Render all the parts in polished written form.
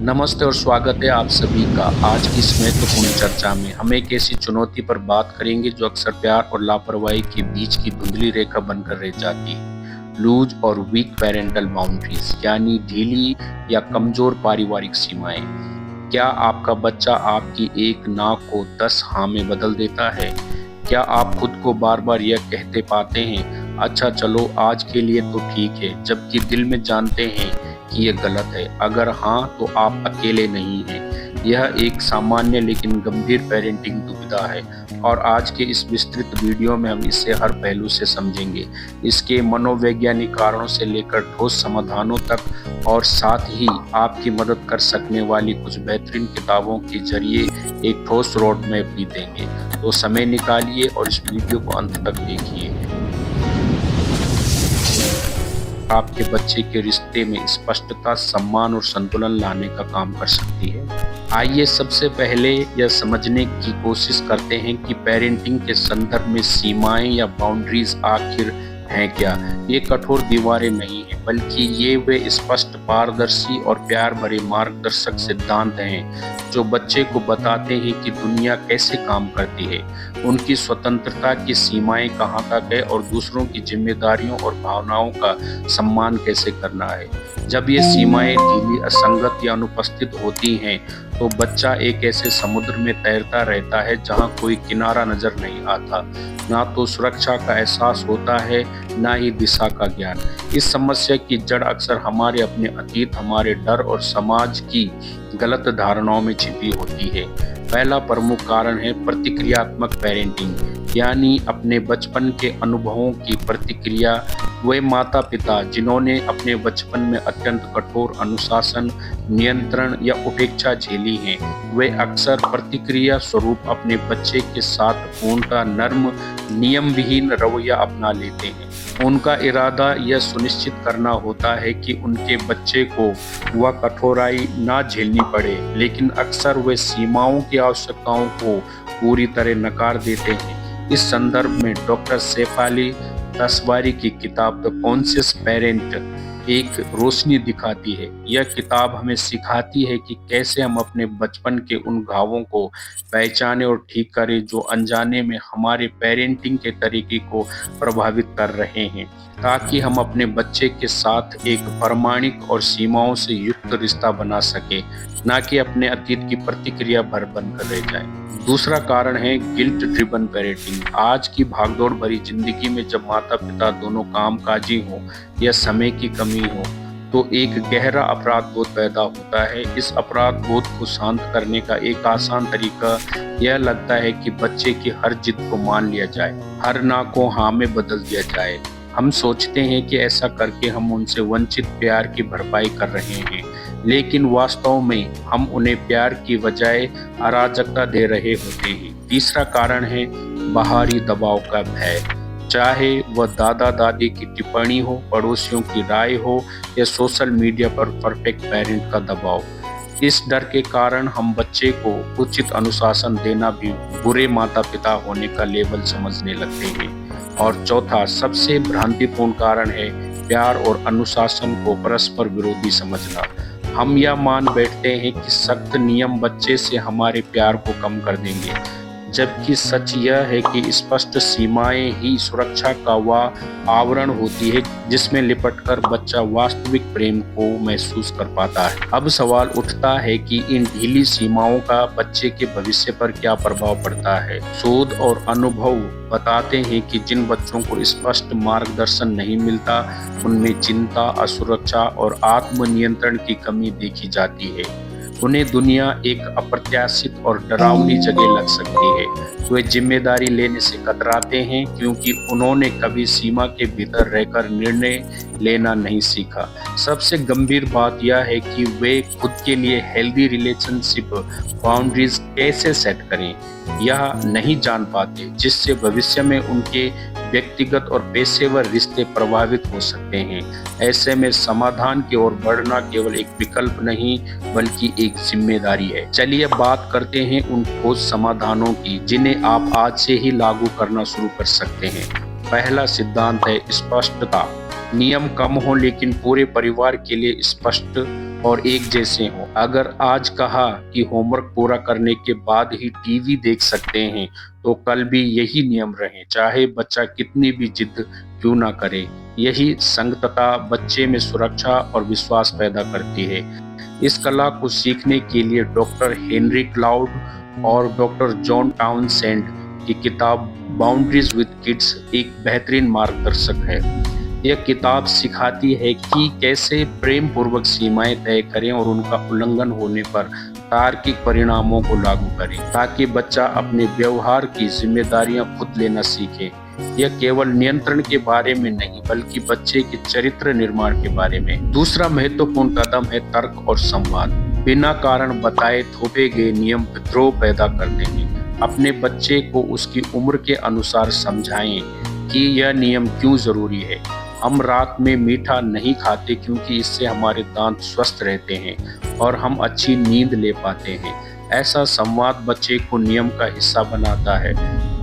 नमस्ते और स्वागत है आप सभी का। आज की इस महत्वपूर्ण चर्चा में हम एक ऐसी चुनौती पर बात करेंगे जो अक्सर प्यार और लापरवाही के बीच की धुंधली रेखा बनकर रह जाती है। लूज और वीक पेरेंटल बाउंड्रीज, यानी ढीली या कमजोर पारिवारिक सीमाएं। क्या आपका बच्चा आपकी एक ना को 10 हाँ में बदल देता है? क्या आप खुद को बार बार यह कहते पाते हैं, अच्छा चलो आज के लिए तो ठीक है, जबकि दिल में जानते हैं कि ये गलत है? अगर हाँ, तो आप अकेले नहीं हैं। यह एक सामान्य लेकिन गंभीर पेरेंटिंग दुविधा है और आज के इस विस्तृत वीडियो में हम इसे हर पहलू से समझेंगे, इसके मनोवैज्ञानिक कारणों से लेकर ठोस समाधानों तक, और साथ ही आपकी मदद कर सकने वाली कुछ बेहतरीन किताबों के जरिए एक ठोस रोड मैप भी देंगे। तो समय निकालिए और इस वीडियो को अंत तक देखिए। आपके बच्चे के रिश्ते में स्पष्टता, सम्मान और संतुलन लाने का काम कर सकती है। आइए सबसे पहले यह समझने की कोशिश करते हैं कि पेरेंटिंग के संदर्भ में सीमाएं या बाउंड्रीज आखिर हैं क्या। ये कठोर दीवारें नहीं है, बल्कि ये वे स्पष्ट, पारदर्शी और प्यार भरे मार्गदर्शक सिद्धांत हैं जो बच्चे को बताते हैं कि दुनिया कैसे काम करती है, उनकी स्वतंत्रता की सीमाएं कहाँ तक है और दूसरों की जिम्मेदारियों और भावनाओं का सम्मान कैसे करना है। जब ये सीमाएं ढीली, असंगत या अनुपस्थित होती हैं, तो बच्चा एक ऐसे समुद्र में तैरता रहता है जहां कोई किनारा नजर नहीं आता। ना तो सुरक्षा का एहसास होता है, ना ही दिशा का ज्ञान। इस समस्या की जड़ अक्सर हमारे अपने अतीत, हमारे डर और समाज की गलत धारणाओं में छिपी होती है। पहला प्रमुख कारण है प्रतिक्रियात्मक पेरेंटिंग, यानी अपने बचपन के अनुभवों की प्रतिक्रिया। वे माता पिता जिन्होंने अपने बचपन में अत्यंत कठोर अनुशासन, नियंत्रण या उपेक्षा झेली है, वे अक्सर प्रतिक्रिया स्वरूप अपने बच्चे के साथ पूर्णतः नर्म, नियम विहीन रवैया अपना लेते हैं। उनका इरादा यह सुनिश्चित करना होता है कि उनके बच्चे को वह कठोराई ना झेलनी पड़े, लेकिन अक्सर वे सीमाओं की आवश्यकताओं को पूरी तरह नकार देते हैं। इस संदर्भ में डॉक्टर शेफाली तस्वारी की किताब द कॉन्शियस पेरेंट एक रोशनी दिखाती है। यह किताब हमें सिखाती है कि कैसे हम अपने बचपन के उन घावों को पहचाने और ठीक करें जो अनजाने में हमारे पेरेंटिंग के तरीके को प्रभावित कर रहे हैं, ताकि हम अपने बच्चे के साथ एक प्रामाणिक और सीमाओं से युक्त रिश्ता बना सके, न कि अपने अतीत की प्रतिक्रिया भर बनकर रह जाए। दूसरा कारण है गिल्ट ड्रिवन पेरेंटिंग। आज की भागदौड़ भरी जिंदगी में जब माता पिता दोनों कामकाजी हों या समय की कमी हो, तो एक गहरा अपराध बोध पैदा होता है। इस अपराध बोध को शांत करने का एक आसान तरीका यह लगता है कि बच्चे की हर जिद को मान लिया जाए, हर ना को हाँ में बदल दिया जाए। हम सोचते हैं कि ऐसा करके हम उनसे वंचित प्यार की भरपाई कर रहे हैं, लेकिन वास्तव में हम उन्हें प्यार की बजाय अराजकता दे रहे होते हैं। तीसरा कारण है बाहरी दबाव का भय, चाहे वह दादा दादी की टिप्पणी हो, पड़ोसियों की राय हो या सोशल मीडिया पर परफेक्ट पेरेंट का दबाव। इस डर के कारण हम बच्चे को उचित अनुशासन देना भी बुरे माता पिता होने का लेबल समझने लगते हैं। और चौथा, सबसे भ्रांतिपूर्ण कारण है प्यार और अनुशासन को परस्पर विरोधी समझना। हम यह मान बैठते हैं कि सख्त नियम बच्चे से हमारे प्यार को कम कर देंगे, जबकि सच यह है कि स्पष्ट सीमाएं ही सुरक्षा का वह आवरण होती है जिसमें लिपटकर बच्चा वास्तविक प्रेम को महसूस कर पाता है। अब सवाल उठता है कि इन ढीली सीमाओं का बच्चे के भविष्य पर क्या प्रभाव पड़ता है। शोध और अनुभव बताते हैं कि जिन बच्चों को स्पष्ट मार्गदर्शन नहीं मिलता, उनमें चिंता, असुरक्षा और आत्मनियंत्रण की कमी देखी जाती है। उन्हें दुनिया एक अप्रत्याशित और डरावनी जगह लग सकती है। वे जिम्मेदारी लेने से कतराते हैं क्योंकि उन्होंने कभी सीमा के भीतर रहकर निर्णय लेना नहीं सीखा। सबसे गंभीर बात यह है कि वे खुद के लिए हेल्दी रिलेशनशिप बाउंड्रीज कैसे सेट करें, यह नहीं जान पाते, जिससे भविष्य में उनके व्यक्तिगत और पेशेवर रिश्ते प्रभावित हो सकते हैं। ऐसे में समाधान की ओर बढ़ना केवल एक विकल्प नहीं, बल्कि एक जिम्मेदारी है। चलिए बात करते हैं उन ठोस समाधानों की जिन्हें आप आज से ही लागू करना शुरू कर सकते हैं। पहला सिद्धांत है स्पष्टता। नियम कम हो लेकिन पूरे परिवार के लिए स्पष्ट और एक जैसे हों। अगर आज कहा कि होमवर्क पूरा करने के बाद ही टीवी देख सकते हैं, तो कल भी यही नियम रहे, चाहे बच्चा कितनी भी जिद क्यों ना करे। यही संगतता बच्चे में सुरक्षा और विश्वास पैदा करती है। इस कला को सीखने के लिए डॉक्टर हेनरी क्लाउड और डॉक्टर जॉन टाउनसेंड की किताब बाउंड्रीज विद किड्स एक बेहतरीन मार्गदर्शक है। यह किताब सिखाती है कि कैसे प्रेम पूर्वक सीमाएं तय करें और उनका उल्लंघन होने पर तार्किक परिणामों को लागू करें, ताकि बच्चा अपने व्यवहार की जिम्मेदारियां खुद लेना सीखे। यह केवल नियंत्रण के बारे में नहीं, बल्कि बच्चे के चरित्र निर्माण के बारे में। दूसरा महत्वपूर्ण कदम है तर्क और संवाद। बिना कारण बताए थोपे गए नियम विद्रोह पैदा करते हैं। अपने बच्चे को उसकी उम्र के अनुसार समझाएं कि यह नियम क्यों जरूरी है। हम रात में मीठा नहीं खाते क्योंकि इससे हमारे दांत स्वस्थ रहते हैं और हम अच्छी नींद ले पाते हैं। ऐसा संवाद बच्चे को नियम का हिस्सा बनाता है।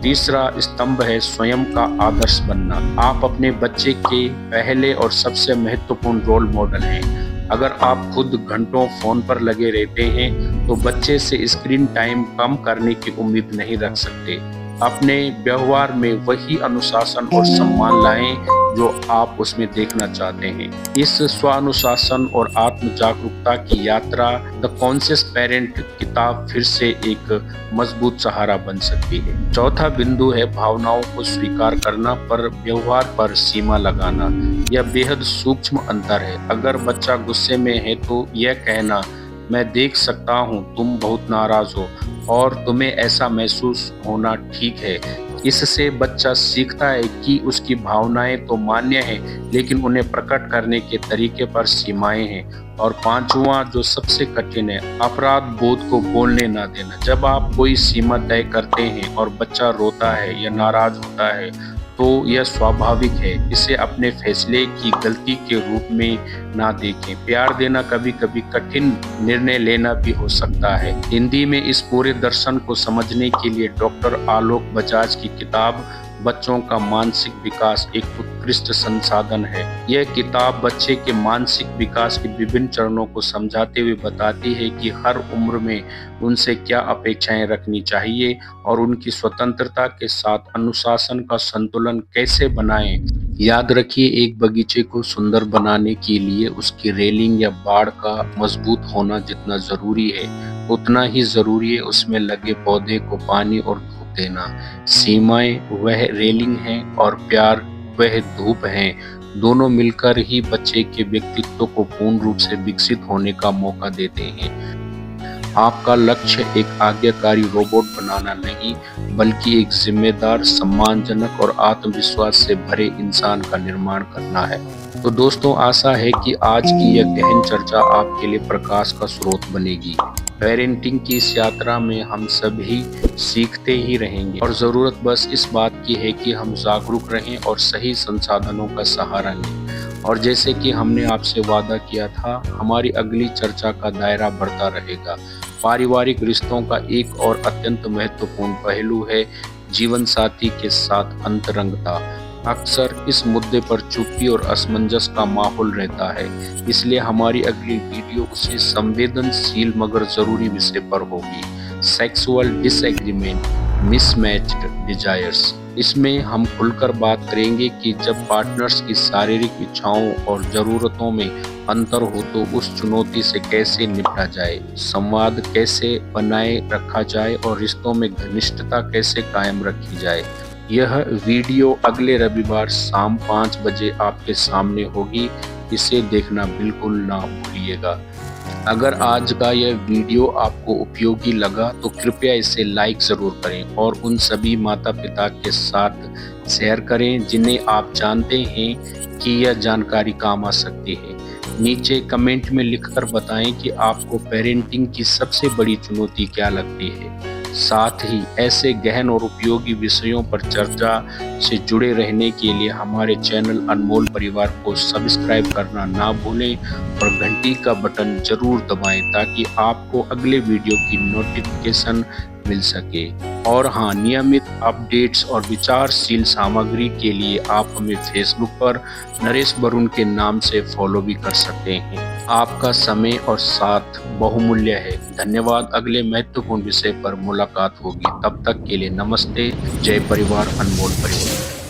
तीसरा स्तंभ है स्वयं का आदर्श बनना। आप अपने बच्चे के पहले और सबसे महत्वपूर्ण रोल मॉडल हैं। अगर आप खुद घंटों फोन पर लगे रहते हैं, तो बच्चे से स्क्रीन टाइम कम करने की उम्मीद नहीं रख सकते। अपने व्यवहार में वही अनुशासन और सम्मान लाएं जो आप उसमें देखना चाहते हैं। इस स्वानुशासन और आत्म जागरूकता की यात्रा द कॉन्शियस पेरेंट किताब फिर से एक मजबूत सहारा बन सकती है। चौथा बिंदु है भावनाओं को स्वीकार करना पर व्यवहार पर सीमा लगाना। यह बेहद सूक्ष्म अंतर है। अगर बच्चा गुस्से में है तो यह कहना, मैं देख सकता हूँ तुम बहुत नाराज हो और तुम्हें ऐसा महसूस होना ठीक है। इससे बच्चा सीखता है कि उसकी भावनाएं तो मान्य हैं, लेकिन उन्हें प्रकट करने के तरीके पर सीमाएं हैं। और पांचवा जो सबसे कठिन है, अपराध बोध को बोलने ना देना। जब आप कोई सीमा तय करते हैं और बच्चा रोता है या नाराज होता है, तो यह स्वाभाविक है। इसे अपने फैसले की गलती के रूप में ना देखें। प्यार देना कभी कभी कठिन निर्णय लेना भी हो सकता है। हिंदी में इस पूरे दर्शन को समझने के लिए डॉक्टर आलोक बजाज की किताब बच्चों का मानसिक विकास एक उत्कृष्ट संसाधन है। यह किताब बच्चे के मानसिक विकास के विभिन्न चरणों को समझाते हुए बताती है कि हर उम्र में उनसे क्या अपेक्षाएं रखनी चाहिए और उनकी स्वतंत्रता के साथ अनुशासन का संतुलन कैसे बनाएं। याद रखिए, एक बगीचे को सुंदर बनाने के लिए उसकी रेलिंग या बाड़ का मजबूत होना जितना जरूरी है, उतना ही जरूरी है उसमें लगे पौधे को पानी और धूप देना। सीमाएं वह रेलिंग है और प्यार वह धूप है। दोनों मिलकर ही बच्चे के व्यक्तित्व को पूर्ण रूप से विकसित होने का मौका देते हैं। आपका लक्ष्य एक आज्ञाकारी रोबोट बनाना नहीं, बल्कि एक जिम्मेदार, सम्मानजनक और आत्मविश्वास से भरे इंसान का निर्माण करना है। तो दोस्तों, आशा है कि आज की यह गहन चर्चा आपके लिए प्रकाश का स्रोत बनेगी। पेरेंटिंग की इस यात्रा में हम सभी सीखते ही रहेंगे और ज़रूरत बस इस बात की है कि हम जागरूक रहें और सही संसाधनों का सहारा लें। और जैसे कि हमने आपसे वादा किया था, हमारी अगली चर्चा का दायरा बढ़ता रहेगा। पारिवारिक रिश्तों का एक और अत्यंत महत्वपूर्ण पहलू है जीवन साथी के साथ अंतरंगता। अक्सर इस मुद्दे पर चुप्पी और असमंजस का माहौल रहता है, इसलिए हमारी अगली वीडियो उसी संवेदनशील मगर जरूरी विषय पर होगी, सेक्सुअल डिसएग्रीमेंट, मिसमैच्ड डिजायर्स। इसमें हम खुलकर बात करेंगे कि जब पार्टनर्स की शारीरिक इच्छाओं और जरूरतों में अंतर हो तो उस चुनौती से कैसे निपटा जाए, संवाद कैसे बनाए रखा जाए और रिश्तों में घनिष्ठता कैसे कायम रखी जाए। यह वीडियो अगले रविवार शाम 5 बजे आपके सामने होगी। इसे देखना बिल्कुल ना भूलिएगा। अगर आज का यह वीडियो आपको उपयोगी लगा तो कृपया इसे लाइक ज़रूर करें और उन सभी माता पिता के साथ शेयर करें जिन्हें आप जानते हैं कि यह जानकारी काम आ सकती है। नीचे कमेंट में लिखकर बताएं कि आपको पेरेंटिंग की सबसे बड़ी चुनौती क्या लगती है। साथ ही ऐसे गहन और उपयोगी विषयों पर चर्चा से जुड़े रहने के लिए हमारे चैनल अनमोल परिवार को सब्सक्राइब करना ना भूलें और घंटी का बटन जरूर दबाएं ताकि आपको अगले वीडियो की नोटिफिकेशन मिल सके। और हाँ, नियमित अपडेट्स और विचारशील सामग्री के लिए आप हमें फेसबुक पर नरेश वरुण के नाम से फॉलो भी कर सकते हैं। आपका समय और साथ बहुमूल्य है। धन्यवाद। अगले महत्वपूर्ण विषय पर मुलाकात होगी। तब तक के लिए नमस्ते। जय परिवार, अनमोल परिवार।